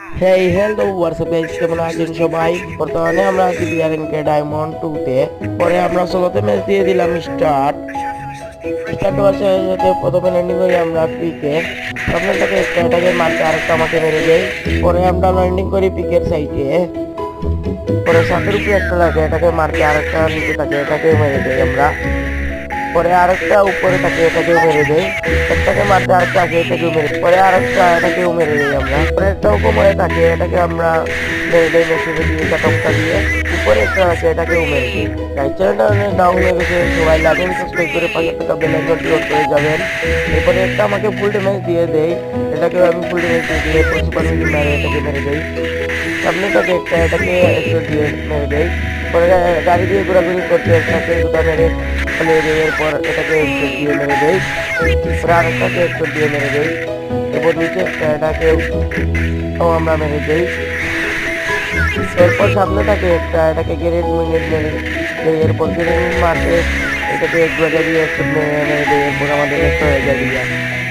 Hey hello WhatsApp guys, কেমন আছেন সবাই? বর্তমানে আমরা আছি বিআরএনকে ডায়মন্ড 2 তে। পরে আমরা সোলোতে ম্যাচ দিয়ে দিলাম স্টার্ট হওয়ার সাথে সাথে প্রথমে ল্যান্ডিং করি আমরা পিকে। সামনে থেকে এটাকে মারতে আরেকটা আমাকে মেরে দেয়। পরে আমরা ল্যান্ডিং করি পিকের সাইডে। পরে সাতের উপরে একটা লাগে, এটাকে মারতে আরেকটা নিচে থাকে, এটাকে মেরে দেয় আমরা। পরে আরেকটা উপরে থাকে, এটাকেও মেরে দেয়। একটাকে মারতে আরেকটা আছে, এটাকেও মেরে, পরে আরেকটা এটাকেও মেরে দেয় আমরা। পরে একটাও কোমরে থাকে, এটাকে আমরা মেরে দেয় মেশিনে দিয়ে, চাটকটা দিয়ে। উপরে একটা আছে, এটাকেও মেরে দিই। গাইড চ্যানেলটা অনেক ডাউন হয়ে গেছে, সবাই লাগেন সাবস্ক্রাইব করে পাশে থাকা বেল আইকনটি অন করে যাবেন। এরপরে একটা আমাকে ফুল ড্যামেজ দিয়ে দেয়, এটাকেও আমি ফুল ড্যামেজ দিয়ে এরপর সুপার মিনি মেরে এটাকে মেরে দেই। সামনে থাকে একটা, এটাকে একশো দিয়ে মেরে দেয়। পরে গাড়ি দিয়ে ঘোরাঘুরি করতে একটাকে দুটা মেরে পালিয়ে দেয়। এরপর এটাকে একশো দিয়ে মেরে দেয়। পরে আরেকটাকে একশো দিয়ে মেরে দেয়। এরপর নিচে একটা, এটাকেও আমরা মেরে দেই। এরপর সামনে থাকে একটা, এটাকে গ্রেনেড মিনিট মেরে দেয়। এরপর গ্রেনেড মারতে এটাকে এক জায়গা দিয়ে একশো মেরে দেয়। এরপর আমাদের একটা হয়ে যায়।